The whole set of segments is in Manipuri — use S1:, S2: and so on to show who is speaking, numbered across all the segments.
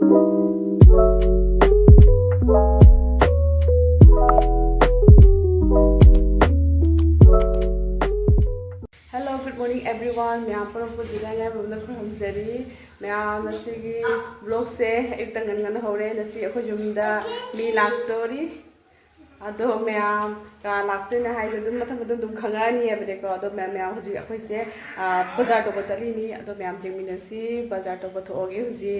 S1: Hello, good morning everyone. मैं आप लोगों को जिलाया बुंदा from Jerry. मैं आज नसी vlog से एक तंगन हो रहे नसी अखो जुम्दा मी लागतोरी. अदो मैं का लागते न हाई तो मतलब खंगानी है बड़े को अदो मैं आज जी अखो से बाजार तो बचली नहीं अदो मैं आज जिम्मी नसी बाजार तो बतोगे जी.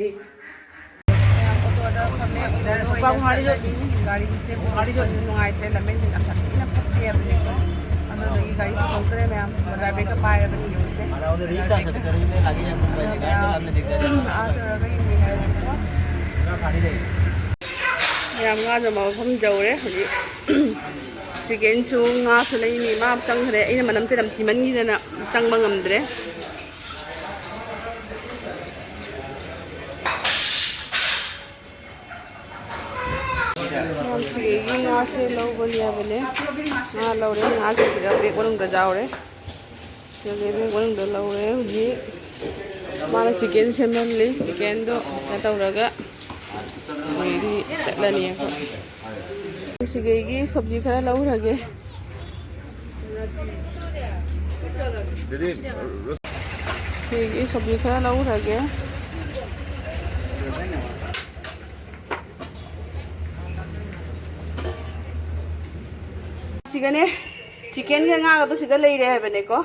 S1: गाड़ी से नुआइते लमें ना पत्ती है बड़े को गाड़ी तो होते मैम बाजार में का पाए बनी है उसे आज मैम nga जो मौसम जौरे हजी चिकन सु nga सु लई नि मा चंगरे इन मनम ते नमथि मनगी दना चंगबा ngamdre nga se lo bolia bele nga lo re nga se ga be bonum da jaure se be bonum da lo re hji mana chicken semen le chicken do ta taw raga ri chatlani ko sige gi sabji khara lo rage sige sabji khara lo rage सिगने चिकन के nga तो सिगा ले रहे हैं बने को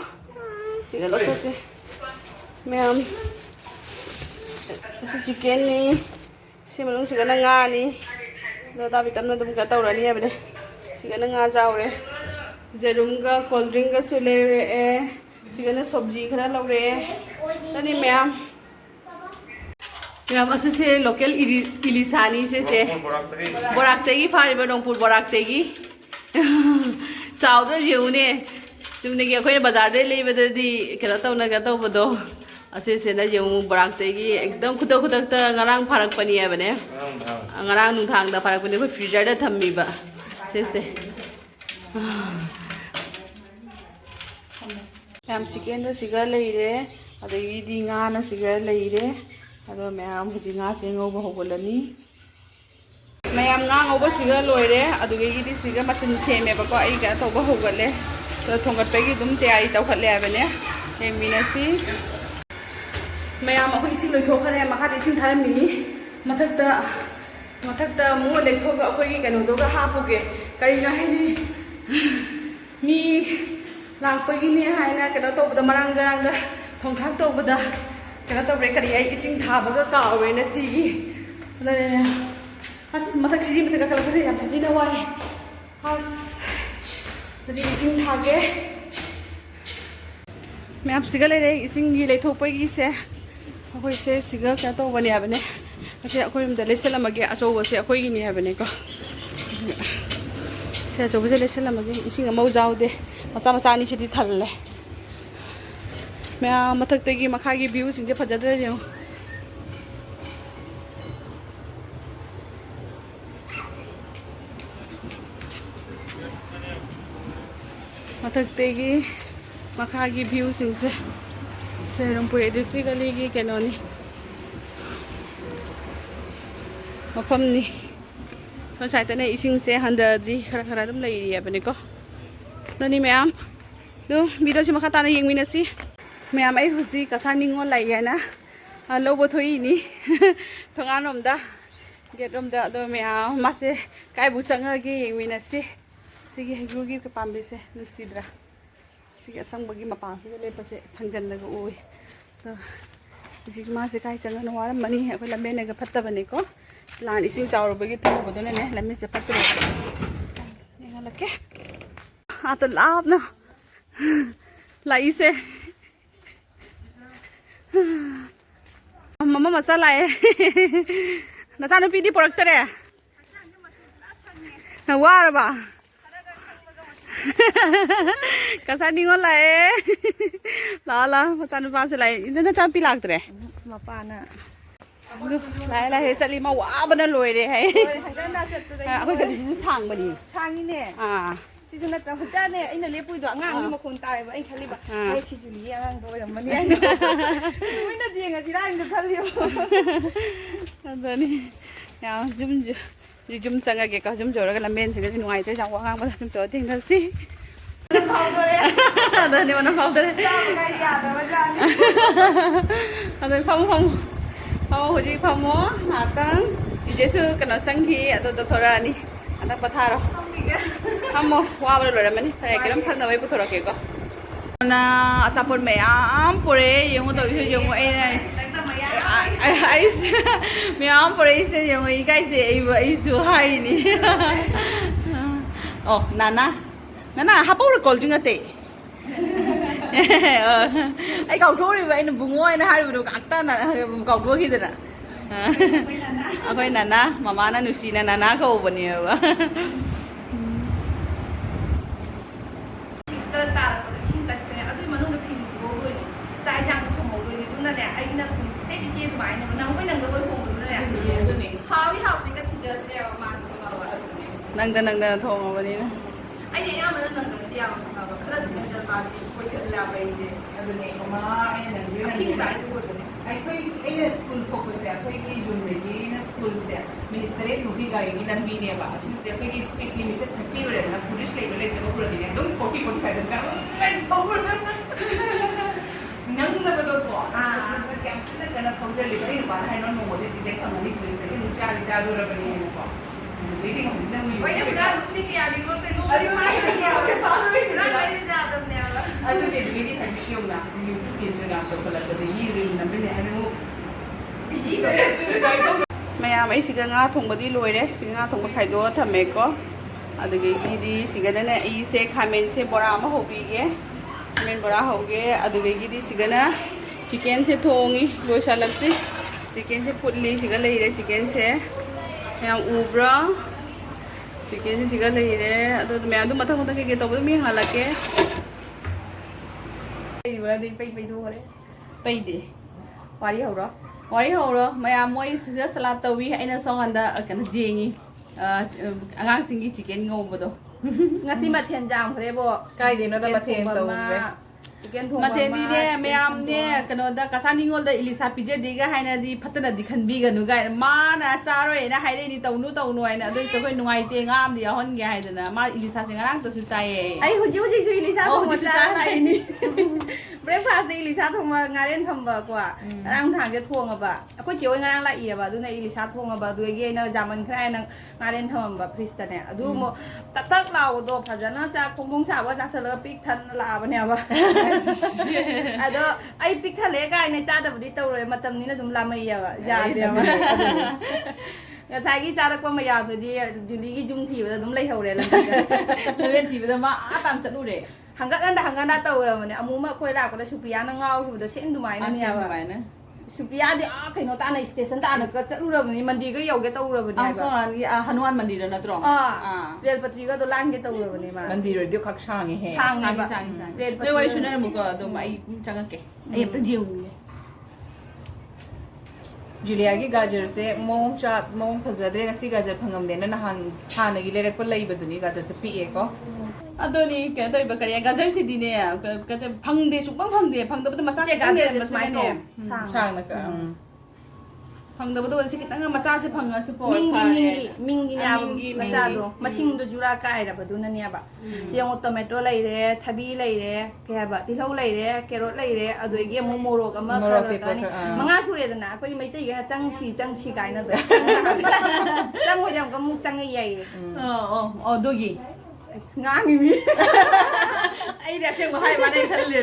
S1: सिगा लो तो मैं हम इस चिकन नहीं सिमलों सिगा nga नहीं तो तभी तब ना तुम क्या ताऊ रही है बने सिगा nga जाओ रे जेरुम का कोल्ड ड्रिंक का सुले रे सिगा ना सब्जी खरा लो रे तो नहीं मैं हम ऐसे से लोकल इलिसानी से बोराक्ते की फाड़ी बनोंपुर बोराक्ते की चाउद्र येउने तुमने अखोने बाजार दे लेबददी केना तौना गा तौबदो असे सेना येउ बराक्तेगी एकदम खुद खुदक ngarang फारकपनी है ngarang नुथांग दा फारकपनी को फ्रीजर दा थम्मीबा से हम चिकन दा सिगा लेरे अदगी दी nga ना सिगा लेरे अदो मैम हुजि nga से ngौबा होगलनी मैम nga ngौबा सिगा लोइरे अदुगेगी दी सिगा मचन सेमेबको आई का तौबा होगले तो थोंगटपेगी दुम तयारी तौखले आबने एमिनासी मैम अखो इसिं लोइथोखरे मखादि इसिं थारमिनी मथक्ता मु लेथोगा अखोगी कनोदोगा हापुगे करिना हैनि मी लांगपगिनी हाइना कनो तौबदा मरांग जरांगदा थोंखाक तौबदा कनो तौबरे करि आई इसिं थाबगा कावे न सिगी अदने अस मथक सिरी मथक कलपसे याम सदिना वाय अस दि इसिं थागे मैं आप सिगा ले इसिं गी लेथोपगी से अखोय से सिगा क्या तो बने आबने असे अखोय मद लेसलमगे अचौबो से अखोय गी नि आबने को से अचौबो से लेसलमगे इसिं अमौ जावदे मसा मसा नि सिदि थल्ले मैं मथक तगी मखागी व्यू सिंजे फजदरे जेउ मथक्तेगी मखागी व्यू सिंसे सेरमपुर एडिसी गलीगी केनोनी मफमनी तो साइतने इसिंग से हंदरी खरा खरा दम लैरि आबनेको ननी मैम दो वीडियो से मखा ताना येंगमिनसी मैम आई हुजी कसानिंगो लाइयाना लोबो थोइनी थोंगानोमदा गेटरोमदा दो मैम मासे काइबु चंगागी येंगमिनसी सिगी हेगुगी के पाम्बे से नुसीद्रा सिगी असंगबगी मपान से लेपसे संजनलग उई तो जी मासे काई चंगन वारम मनी है कोई लंबे ने ग फत्तबने को लान इसिंग चावरबगी थुबदने ने लम्मे से फत्तरे नेगा लके आ तो लाभ ना लाई से मम्मा मसाला है नचानु पीदी पोरक्तरे वारबा कसानिंगो लाए ला मचानु पासे लाए इनना चापी लागतरे मपाना लाए लाए चली मा वाबना लोइरे है अखोय गसिसु सांगबनी सांगिने
S2: Sisu natra hutta ne aina lepui do angang ni makon tai ba ai khali ba ai sisu ni angang do yam mani ai tuina jenga sirang do khali
S1: adani ya zum sanga ge ka zum jora ga lamen se ga nuai che jang wa ngang ba zum to ting na si
S2: phao do re
S1: adani wana phao do re
S2: ja ba ya da ba ja ni
S1: adani phong ho ji phong mo ha tang ji je su ka no chang hi ado to thora ni ana patharo Hamo, wow, lora mani. Kaya kiram thang na way puto rake ko. Na asapon mayam pure yung to yung ay mayam pure ise yung ikay se ay suhay ni. Oh, nana hapaw na call yung ate. Ay kau thori ba ina bungoy na hari do kakta na kau do kita na. Ako nana, mama na nusi na nana ko ba niya ba? Nang thong ba niya?
S2: Ay ya man nang diaw ba kala sin da ba ko ya la ba ide adune ma ay nang yun ay da ko
S3: ai ina school focus है कोई की जून में ये ina school से मेरी तरह मूवी गाएगी ना भी नहीं बात इससे कोई की स्पीड लिमिट 30 हो रहा है ना पुलिस लेवल ले तो पूरा दिन एकदम 40 45 कर मैं ओवर नंग ना तो को कैंप ना करना काउंटर लेवल ही बात है ना नो मोदे टिकट का मनी पुलिस के लिए चार दो रबनी है को वेटिंग हम जितना हुई
S2: वही ना उसने क्या दी को से नो अरे भाई क्या हो गया ना मेरे ज्यादा ने वाला
S3: अरे मेरी थैंक ना YouTube पे Instagram पे पता लगा ये रील नंबर ने है वो
S1: Mayam ay siga nga thongba di loire siga nga thongba khaido thame ko adagi di siga na ai se khamen se bora ma hobi ge khamen bora hoge adagi di siga na chicken se thongi loi salakchi chicken se putli siga leire chicken se yang ubra chicken se siga leire adu me adu mathang mathang ke to mi halake
S2: ai ba đi pai du rồi
S1: pai de wari horo mayam moi siga salat tawi aina songanda kana jengi angang singi chicken ngobado
S2: ngasi ma thian jam khre bo
S3: kai de no da ba then to be
S2: chicken thong
S1: Maten di ne mayam ne kano da kasani ngol da ilisa pije diga haina di phatana di khan bi ga nu ga ma na charo na haire ni tawnu aina adu so khoi nuai te ngam di hon ge haidana ma ilisa sing arang to su sai
S2: ai huji su ilisa thong ma lai ni breakfast ilisa thong ma ngaren pham ba kwa rang thang je thong ba akoi chioi ngarang la i ba du na ilisa thong ba du ge na jaman khrai na ngaren thom ba frist ne adu mo tak lao do phajana sa khong sa wa sa sele pik than la ba ne ba Ado ai pik thale ga ne cha da budi tawre matam ni na dum la mai ya ba ya de ba ya sai gi cha ra ko ma ya de di juli gi jung thi ba dum lai hore la
S1: len thi ba ma atam chatu de
S2: hangga na tawra ma ne amu ma khoi la ko da supriya na ngau hu da sen du mai na ya ba supriya de kai no ta na station ta na ka chatu ra ni mandi ga yau ge tawra ba ne
S1: ba hanuman mandir na tro
S2: rel patri ga do lang ge tawra ba ne ma
S3: मंदिर dio khak sang he
S1: sang re wai shuna mu ko do mai changa ke ai ta jiu
S3: जुलिया की गाजर से मोम फजदरे ngasi गाजर phangam de na han hana gi lere ko lai baduni गाजर से pie ko
S1: adoni ke doi ba kariya gajar si dine ka phangde sukbang phangde da macha
S2: che ga de ma ne
S3: sang na ka
S1: phangda ba do si kitang macha se phanga su po
S2: mingi nya macha do masing do jura kai ra ba du na nya ba siang tomato lai re thabi lai re ke ba ti lau lai re carrot lai re adu ge mo morok ama ka ni manga su re da na koi mai tai ga chang si kai na do chang ho jam ka mu chang yai
S1: dogi
S2: ngang mi
S1: ai da se ko hai ma nei thal le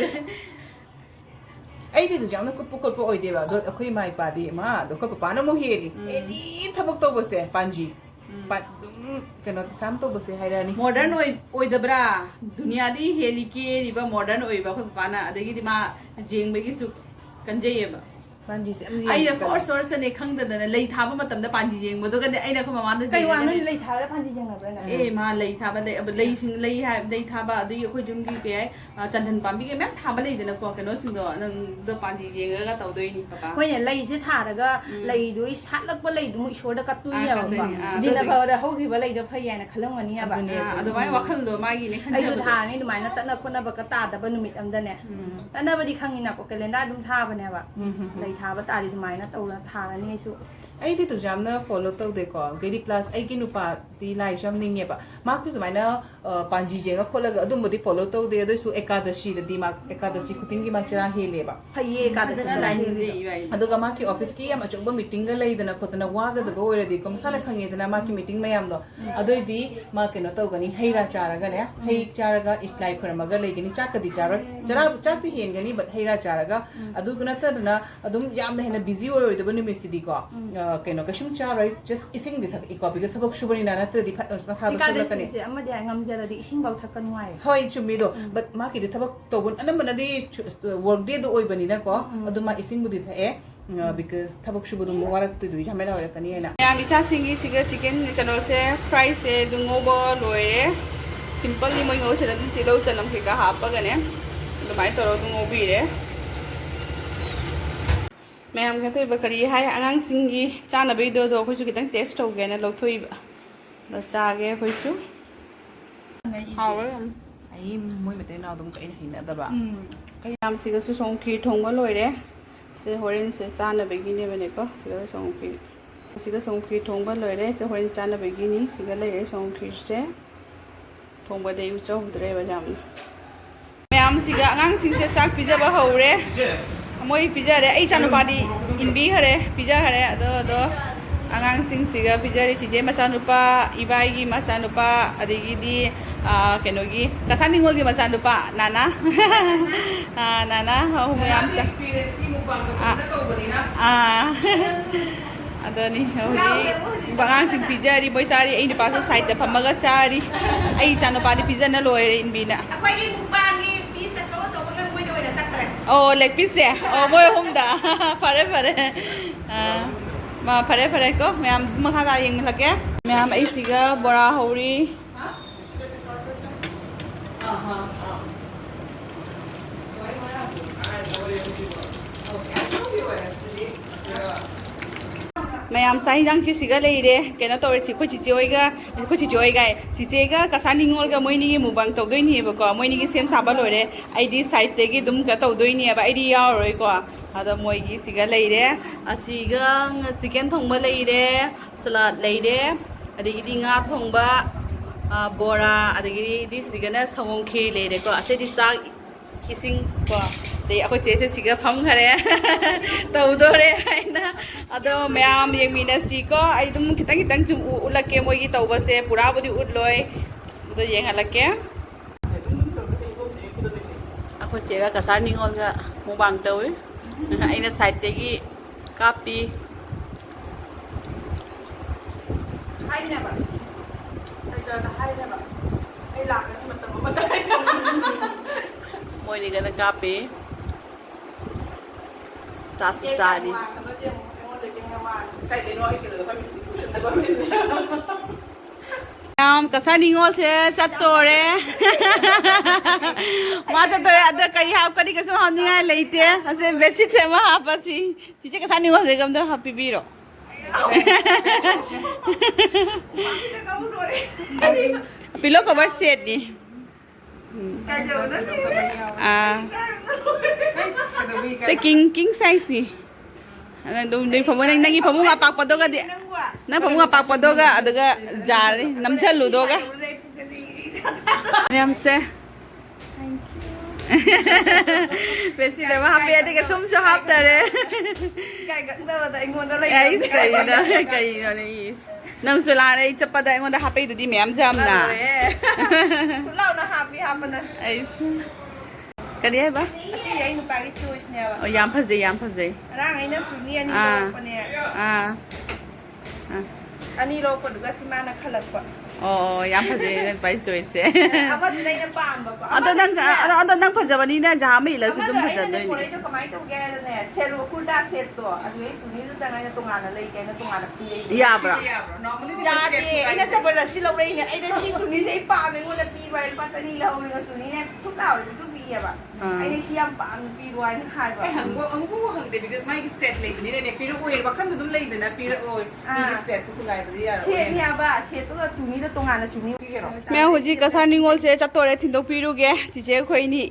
S3: ai di du jam na ko oi de ba do akhoi mai pa di ma do ko pa na mo he di edi thabak to bose panji pat kano sam to bose hairani
S1: modern oi da bra dunia di heli ke ri ba modern oi ba ko pa na adagi di ma jeng ba gi su kanjei ba
S3: ꯄꯥꯟꯖꯤꯁꯦ
S1: ꯑꯩꯅ ꯐꯣꯔꯁꯇꯅꯦ ꯈꯪꯗꯗꯅ ꯂꯩ ꯊꯥꯕ ꯃꯇꯝꯗ ꯄꯥꯟꯖꯤ ꯌꯦꯡꯕꯗꯨꯒꯗꯤ ꯑꯩꯅ ꯑꯩꯈꯣꯏ ꯃꯃꯥꯡꯗ
S2: ꯀꯩ ꯋꯥꯅꯣ ꯂꯩ ꯊꯥꯕꯗ ꯄꯥꯟꯖꯤ ꯌꯦꯡꯅꯕ꯭ꯔꯅ
S1: ꯃꯥ ꯂꯩ ꯊꯥꯕ ꯂꯩꯁꯤꯡ ꯂꯩ ꯊꯥꯕ ꯑꯗꯒꯤ ꯑꯩꯈꯣꯏ ꯌꯨꯝꯒꯤ ꯀꯩ ꯍꯥꯏ ꯆꯟꯗꯟ ꯄꯥꯝꯕꯤꯒ ꯃꯌꯥꯝ ꯊꯥꯕ ꯂꯩꯗꯅꯀꯣ ꯀꯩꯅꯣꯁꯤꯡꯗꯣ ꯅꯪꯗꯣ ꯄꯥꯟꯖꯤ ꯌꯦꯡꯉꯒ ꯇꯧꯗꯣꯏꯅꯤ ꯄꯄꯥ
S2: ꯑꯩꯈꯣꯏꯅ ꯂꯩꯁꯦ ꯊꯥꯔꯒ ꯂꯩꯗꯨ ꯁꯥꯠꯂꯛꯄ ꯂꯩꯗꯨ ꯃꯨꯛ ꯏꯁꯣꯔꯗ ꯀꯠꯇꯣꯏꯅꯦꯕ ꯗꯤꯅ ꯐꯕꯗ ꯍꯧꯈꯤꯕ ꯂꯩꯗꯣ ꯐꯩ ꯍꯥꯏꯅ ꯈꯜꯂꯝꯒꯅꯤ ꯍꯥꯏꯕ
S1: ꯑꯗꯨꯃꯥꯏꯅ ꯋꯥꯈꯜꯗꯣ ꯃꯥꯒꯤꯅꯦ
S2: ꯑꯩꯁꯨ ꯊꯥꯔꯅꯤ ꯑꯗꯨꯃꯥꯏꯅ ꯇꯠꯅ ꯈꯣꯠꯅꯕꯒ ꯇꯥꯗꯕ ꯅꯨꯃꯤꯠ ꯑꯝꯗꯅꯦ ꯇꯠꯅꯕꯗꯤ ꯈꯪꯉꯤꯅꯀꯣ ꯀꯦꯂꯦꯟꯗꯔ ꯑꯗꯨꯝ ꯊꯥꯕꯅꯦꯕ ꯂꯩ ꯊꯥꯕ ꯇꯥꯔꯤ ꯑꯗꯨꯃꯥꯏꯅ ꯇꯧꯔ ꯊꯥꯔꯅꯤ ꯑꯩꯁꯨ
S3: ꯑꯩꯗꯤ ꯇꯨꯖꯥꯝꯅ ꯐꯣꯂꯣ ꯇꯧꯗꯦꯀꯣ ꯒꯩꯗꯤ ꯄ꯭ꯂꯁ ꯑꯩꯒꯤ ꯅꯨꯄꯥꯗꯤ ꯂꯥꯏꯁꯨ ꯌꯥꯝ ꯅꯤꯡꯉꯦꯕ ꯃꯥꯁꯨ ꯁꯨꯃꯥꯏꯅ ꯄꯥꯟꯖꯤ ꯌꯦꯡꯉ ꯈꯣꯠꯂꯒ ꯑꯗꯨꯝꯕꯗꯤ ꯐꯣꯂꯣ ꯇꯧꯗꯦ ꯑꯗꯨꯏꯁꯨ ꯑꯦꯀꯥꯗꯁꯤꯗꯗꯤ ꯃꯥ ꯑꯦꯀꯥꯗꯁꯤ ꯈꯨꯗꯤꯡꯒꯤ ꯃꯥ ꯆꯔꯥ ꯍꯦꯜꯂꯦꯕ
S2: ꯐꯩꯌꯦ ꯀꯥꯗꯁꯤꯁꯨ ꯂꯥꯏ
S3: ꯑꯗꯨꯒ ꯃꯥꯒꯤ ꯑꯣꯐꯤꯁꯀꯤ ꯌꯥꯝ ꯑꯆꯧꯕ ꯃꯤꯇꯤꯡꯒ ꯂꯩꯗꯅ ꯈꯣꯠꯇꯅ ꯋꯥꯒꯗꯕ ꯑꯣꯏꯔꯗꯤꯀꯣ ꯃꯁꯥꯅ ꯈꯪꯉꯦꯗꯅ ꯃꯥꯒꯤ ꯃꯤꯇꯤꯡ ꯃꯌꯥꯝꯗꯣ ꯑꯗꯨꯏꯗꯤ ꯃꯥ ꯀꯩꯅꯣ ꯇꯧꯒꯅꯤ ꯍꯩ ꯔꯥ ꯆꯥꯔꯒꯅꯦ ꯍꯩ ꯆꯥꯔꯒ ꯂꯥꯏ ꯈꯣꯏꯔꯝꯃꯒ ꯂꯩꯒꯅꯤ ꯆꯥꯛꯀꯗꯤ ꯆꯥꯔꯣꯏ ꯆꯥꯛꯇꯤ ꯍꯦꯟꯒꯅꯤ ꯕꯠ ꯍꯩ ꯔꯥ ꯆꯥꯔꯒ ꯑꯗꯨꯒ ꯅꯠꯇꯗꯅ ꯑꯗꯨꯝ ꯌꯥꯝꯅ ꯍꯦꯟꯅ ꯕꯤꯖꯤ ꯑꯣꯏꯔꯣꯏꯗꯕ ꯅꯨꯃꯤꯠꯁꯤꯗꯤꯀꯣ ꯀꯩꯅꯣ ꯀꯩꯁꯨꯝ ꯆꯥꯔꯣꯏ ꯖꯁ ꯏꯁꯤꯡꯗꯤ ꯊꯛꯏꯀꯣ ꯕꯤꯀꯣꯁ ꯊꯕꯛ ꯁꯨꯕꯅꯤ나 ꯅꯠꯇ꯭ꯔꯗꯤ ꯃꯁꯥꯗꯣ ꯁꯣꯛꯂꯛꯀꯅꯤ
S2: ꯑꯃꯗꯤ ꯉꯝꯖꯔꯗꯤ ꯏꯁꯤꯡꯐꯥꯎ ꯊꯛꯀꯅꯨ ꯍꯥꯏ
S3: ꯍꯣꯏ ꯆꯨꯝꯃꯤꯗꯣ ꯕꯠ ꯃꯥꯒꯤꯗꯤ ꯊꯕꯛ ꯇꯧꯕ ꯑꯅꯝꯕꯅꯗꯤ ꯋꯔꯛ ꯗꯦꯗꯣ ꯑꯣꯏꯕꯅꯤꯅꯀꯣ ꯑꯗꯨ ꯃꯥ ꯏꯁꯤꯡꯕꯨꯗꯤ ꯊꯛꯑꯦ ꯕꯤꯀꯣꯁ ꯊꯕꯛ ꯁꯨꯕꯗꯣ ꯑꯃꯨꯛ ꯋꯥꯔꯛꯇꯣꯏꯗꯨ ঝামেলা ꯑꯣꯏꯔꯛꯀꯅꯤ ꯍꯥꯏꯅ
S1: ꯃꯌꯥꯝ ꯏꯆꯥꯁꯤꯡꯒꯤ ꯁꯤꯒ ꯆꯤꯀꯟ ꯀꯩꯅꯣꯁꯦ ꯐ꯭ꯔꯥꯏꯁꯦ ꯑꯗꯨꯝ ꯉꯧꯕ ꯂꯣꯏꯔꯦ ꯁꯤꯝꯄꯜꯅꯤ ꯃꯣꯏ ꯉꯧꯁꯤꯗ ꯑꯗꯨꯝ ꯇꯤꯜꯍꯧ ꯆꯅꯝ ꯀꯩꯀꯥ ꯍꯥꯞꯄꯒꯅꯦ ꯑꯗꯨꯃꯥꯏꯅ ꯇꯧꯔꯒ ꯑꯗꯨꯝ ꯉꯧꯕꯤꯔꯦ ꯃꯌꯥꯝ ꯀꯩꯅꯣ ꯇꯧꯏꯕ ꯀꯔꯤ ꯍꯥꯏ ꯑꯉꯥꯡꯁꯤꯡꯒꯤ ꯆꯥꯅꯕꯒꯤꯗꯣ ꯑꯩꯈꯣꯏꯁꯨ ꯈꯤꯇꯪ ꯇꯦꯁ ꯇꯧꯒꯦꯅ ꯂꯧꯊꯣꯛꯏꯕ ꯑꯗꯣ ꯆꯥꯒꯦ ꯑꯩꯈꯣꯏꯁꯨ ꯍꯥꯎꯔꯦ
S3: ꯑꯩ ꯃꯣꯏ ꯃꯩꯇꯩ ꯅꯥꯎꯗꯨꯝ ꯑꯩꯅ ꯍꯩꯅꯗꯕ
S1: ꯃꯌꯥꯝꯁꯤꯒꯁꯨ ꯁꯣꯡꯈꯤ ꯊꯣꯡꯕ ꯂꯣꯏꯔꯦ ꯁꯤ ꯍꯣꯔꯦꯟꯁꯦ ꯆꯥꯅꯕꯒꯤꯅꯦꯕꯅꯦꯀꯣ ꯁꯤꯒ ꯁꯣꯡꯈꯤ ꯊꯣꯡꯕ ꯂꯣꯏꯔꯦ ꯁꯤ ꯍꯣꯔꯦꯟ ꯆꯥꯅꯕꯒꯤꯅꯤ ꯁꯤꯒ ꯂꯩꯔꯦ ꯁꯣꯡꯈꯤꯁꯦ ꯊꯣꯡꯕꯗꯤ ꯎꯆꯧꯗ꯭ꯔꯦꯕ ꯌꯥꯝꯅ ꯃꯌꯥꯝꯁꯤꯒ ꯑꯉꯥꯡꯁꯤꯡꯁꯦ ꯆꯥꯛ ꯄꯤꯖꯕ ꯍꯧꯔꯦ ꯃꯣꯏ ꯄꯤꯖꯔꯦ ꯑꯩ ꯏꯆꯥꯅꯨꯄꯥꯗꯤ ꯏꯟꯕꯤꯈꯔꯦ ꯄꯤꯖꯈꯔꯦ ꯑꯗꯣ ꯑꯉꯥꯡꯁꯤꯡꯁꯤꯒ ꯄꯤꯖꯔꯤ ꯆꯤꯆꯦ ꯃꯆꯥꯅꯨꯄꯥ ꯏꯕꯥꯏꯒꯤ ꯃꯆꯥꯅꯨꯄꯥ ꯑꯗꯒꯤꯗꯤ ꯀꯩꯅꯣꯒꯤ ꯀꯁꯥꯔ ꯅꯤꯉꯣꯜꯒꯤ ꯃꯆꯥꯅꯨꯄꯥ ꯅꯥꯅꯥ ꯅꯥꯅꯥ ꯃꯌꯥꯝ ꯑꯗꯨꯅꯤ ꯍꯧꯖꯤꯛ ꯑꯉꯥꯡꯁꯤꯡ ꯄꯤꯖꯔꯤ ꯃꯣꯏ ꯆꯥꯔꯤ ꯑꯩ ꯅꯨꯄꯥꯁꯨ ꯁꯥꯏꯗꯇ ꯐꯝꯃꯒ ꯆꯥꯔꯤ ꯑꯩ ꯏꯆꯥꯅꯨꯄꯥꯗꯤ ꯄꯤꯖꯅ ꯂꯣꯏꯔꯦ ꯏꯟꯕꯤꯅ
S2: ꯑꯩꯈꯣꯏꯒꯤ ꯃꯨꯛꯕꯥꯡꯒꯤ ꯄꯤꯁ ꯑꯆꯧ ꯑꯆꯧꯕꯒ ꯃꯣꯏꯗ ꯑꯣꯏꯅ ꯆꯠꯈ꯭ꯔꯦ
S1: ꯑꯣ ꯂꯦꯛ ꯄꯤꯁꯁꯦ ꯑꯣ ꯃꯣꯏ ꯑꯍꯨꯝꯗ ꯐꯔꯦ ꯐꯔꯦ ꯀꯣ ꯃꯌꯥꯝ ꯃꯈꯥ ꯇꯥ ꯌꯦꯡꯍꯜꯂꯛꯀꯦ ꯃꯌꯥꯝ ꯑꯩꯁꯤꯒ ꯕꯣꯔꯥ ꯍꯧꯔꯤ ꯃꯌꯥꯝ ꯆꯥꯛ ꯌꯦꯟꯁꯥꯡꯁꯤ ꯁꯤꯒ ꯂꯩꯔꯦ ꯀꯩꯅꯣ ꯇꯧꯔꯦ ꯑꯩꯈꯣꯏ ꯆꯤꯆꯦ ꯍꯣꯏꯒ ꯆꯤꯆꯦꯒ ꯀꯁꯥꯔ ꯅꯤꯉꯣꯜꯒ ꯃꯣꯏꯅꯤꯒꯤ ꯃꯨꯛꯕꯥꯡ ꯇꯧꯗꯣꯏꯅꯦꯕꯀꯣ ꯃꯣꯏꯅꯤꯒꯤ ꯁꯦꯝ ꯁꯥꯕ ꯂꯣꯏꯔꯦ ꯑꯩꯗꯤ ꯁꯥꯏꯗꯇꯒꯤ ꯑꯗꯨꯝ ꯀꯩꯅꯣ ꯇꯧꯗꯣꯏꯅꯦꯕ ꯑꯩꯗꯤ ꯌꯥꯎꯔꯔꯣꯏꯀꯣ ꯑꯗꯣ ꯃꯣꯏꯒꯤ ꯁꯤꯒ ꯂꯩꯔꯦ ꯑꯁꯤꯒ ꯆꯤꯀꯟ ꯊꯣꯡꯕ ꯂꯩꯔꯦ ꯁꯂꯥꯠ ꯂꯩꯔꯦ ꯑꯗꯒꯤꯗꯤ ꯉꯥ ꯊꯣꯡꯕ ꯕꯣꯔꯥ ꯑꯗꯒꯤꯗꯤ ꯁꯤꯒꯅ ꯁꯪꯒꯣꯝ ꯈꯤꯔꯤ ꯂꯩꯔꯦꯀꯣ ꯑꯁꯤꯗꯤ ꯆꯥꯛ ꯏꯁꯤꯡ ꯀꯣ ꯑꯗꯩ ꯑꯩꯈꯣꯏ ꯆꯦꯁꯦ ꯁꯤꯒ ꯐꯝꯈꯔꯦ ꯇꯧꯗꯣꯔꯦ ꯍꯥꯏꯅ ꯑꯗꯣ ꯃꯌꯥꯝ ꯌꯦꯡꯃꯤꯟꯅꯁꯤꯀꯣ ꯑꯩ ꯑꯗꯨꯝ ꯈꯤꯇꯪ ꯁꯨꯝ ꯎꯠꯂꯛꯀꯦ ꯃꯣꯏꯒꯤ ꯇꯧꯕꯁꯦ ꯄꯨꯔꯥꯕꯨꯗꯤ ꯎꯠꯂꯣꯏ ꯑꯗꯣ ꯌꯦꯡꯍꯜꯂꯛꯀꯦ ꯑꯩꯈꯣꯏ ꯆꯦꯒ ꯀꯁꯥꯔ ꯅꯤꯉꯣꯜꯒ ꯃꯨꯛꯕꯥꯡ ꯇꯧꯏ ꯑꯩꯅ ꯁꯥꯏꯗꯇꯒꯤ ꯀꯥꯞꯄꯤ
S2: ꯍꯥꯏꯅꯦꯕ ꯁꯥꯏꯀꯜꯗ ꯍꯥꯏꯅꯦꯕ ꯑꯩ ꯂꯥꯛꯀꯅꯤ ꯃꯇꯝ ꯑꯃꯗ
S1: ꯃꯣꯏꯅꯤꯒꯅ ꯀꯥꯞꯄꯤ ꯆꯥꯁꯨ ꯆꯥꯔꯤ ꯌꯥꯝ ꯀꯁꯥꯔ ꯅꯤꯉꯣꯜꯁꯦ ꯆꯠꯇꯣꯔꯦ ꯃꯥ ꯆꯠꯇꯣꯔꯦ ꯑꯗ ꯀꯔꯤ ꯍꯥꯞꯀꯅꯤ ꯀꯩꯁꯨ ꯍꯥꯞꯅꯤꯡꯉꯥꯏ ꯂꯩꯇꯦ ꯑꯁꯦ ꯕꯦꯗꯁꯤꯠꯁꯦ ꯑꯃ ꯍꯥꯞꯄꯁꯤ ꯆꯤꯆꯦ ꯀꯁꯥꯔ ꯅꯤꯉꯣꯜꯁꯦ ꯑꯝꯇ ꯍꯥꯞꯄꯤꯕꯤꯔꯣ ꯄꯤꯂꯣ ꯀꯣꯕꯔ ꯁꯦꯠꯅꯤ ꯁꯦ ꯀꯤꯡ ꯁꯥꯏꯖꯅꯤ ꯅꯪꯒꯤ ꯐꯃꯨꯡ ꯑꯄꯥꯛꯄꯗꯨꯒꯗꯤ ꯅꯪ ꯐꯃꯨꯡ ꯑꯄꯥꯛꯄꯗꯨꯒ ꯑꯗꯨꯒ ꯖꯥꯔꯤ ꯅꯝꯁꯜꯂꯨꯗꯣꯒ ꯃꯌꯥꯝꯁꯦ ꯕꯦꯗꯁꯤꯠ ꯑꯃ ꯍꯥꯞꯄꯦ ꯑꯗꯨꯒ ꯁꯨꯝꯁꯨ ꯍꯥꯞꯇꯔꯦ ꯀꯩꯅꯣꯅꯦ ꯏꯁ ꯅꯪꯁꯨ ꯂꯥꯟꯅ ꯑꯩ ꯆꯠꯄꯗ ꯑꯩꯉꯣꯟꯗ ꯍꯥꯞꯄꯩꯗꯨꯗꯤ ꯃꯌꯥꯝ ꯖꯥꯝꯅ ꯑꯩꯁꯨ ꯀꯔꯤ ꯍꯥꯏꯕ
S2: ꯑꯩ ꯅꯨꯄꯥꯒꯤ ꯆꯣꯏꯁꯅꯦꯕ
S1: ꯌꯥꯝ ꯐꯖꯩ
S2: ꯉꯔꯥꯡ ꯑꯩꯅ ꯁꯨꯅꯤ ꯑꯅꯤ ꯂꯧꯔꯛꯄꯅꯦ อันนี้โลกดก็สิมานะขลักกว่า
S1: อ๋อยามพะเจนั่นไปสวยเสีย
S2: เอาว่าในน้ำปามบอกว่า
S1: อันนั้นพะเจวันนี้เนี่ยจะไม่เลยสุดพะเจเลย
S2: คนนี้จะทำไมต้องแกเนี่ยเซลล์คุณได้เซตตัวอันนี้สุดนี้จะไงตรงงานอะไรแกตรงงานปี
S1: ยาบละ
S2: ยาดีไอ้เนี่ยจะเป็นสิเราเลยเนี่ยไอ้เนี่ยที่สุดนี้ใช้ปามเป็นวันละปีไว้ปัตตานีเราเนี่ยสุดนี้เนี่ยทุกเหล่าทุกปีอะแบบไอ้เนี่ยเชี่ยมปามปีไว้ทั้งหายแบบ
S3: ไอ้หังว่าอังกูหังเด็ก because ไม่กิเสร็จเลยนี่เนี่ยปีละโอ้ยว่าขั้นตัวเลยนะปีละโอ้ยมีเสร็จทุกไงไปเรียน
S2: เชี่ยเนี่ยบ้าเชี่ยตัวสุดนี้ตรงงานสุดนี้
S1: แม่หัวจีกระซานิงอลเซจัดตัวเลยทิ้งตกปีดูแกจีเจ้คุยนี่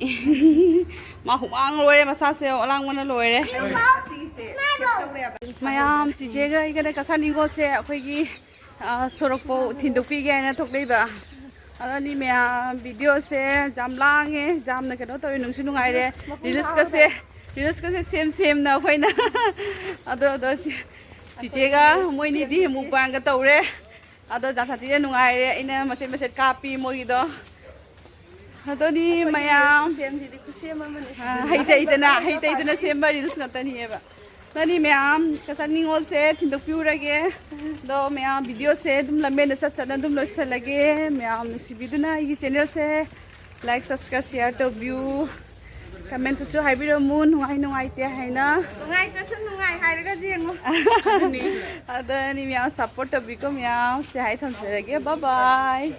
S1: มาหุบอังรวยมาซาเซลอลังมันรวยเลยมายามจีเจ้ก็อีกได้กระซานิงอลเซคุยกี้สรุปโปทิ้งตกปีแกนะทุกได้แบบอันนี้แม่วิดีโอเซจำล่างเงี้ยจำนะกันตัวนึงชินุงไงเลยรีลิสก็เซเซมนะคุยนะตัวจีเจ้ก็มวยนี่ดีมุกบางก็ตัวเลยAdo jakati dia nungai dia ina macam kapi mo gitu. Ado ni mayam. Haita na semba di terus ngata ni eba. Tadi mayam kesan ningol se tinduk piu lagi. Do mayam video se dum lambe na chat dan dum lois lagi. Mayam si video na ini channel se like subscribe share to view. Comment to hai video moon nungai tia hai na.
S2: Nungai kesan nungai hai lagi dia ngo.
S1: Ada ni mayam support to biko mayam se hai tham se lagi. Bye bye.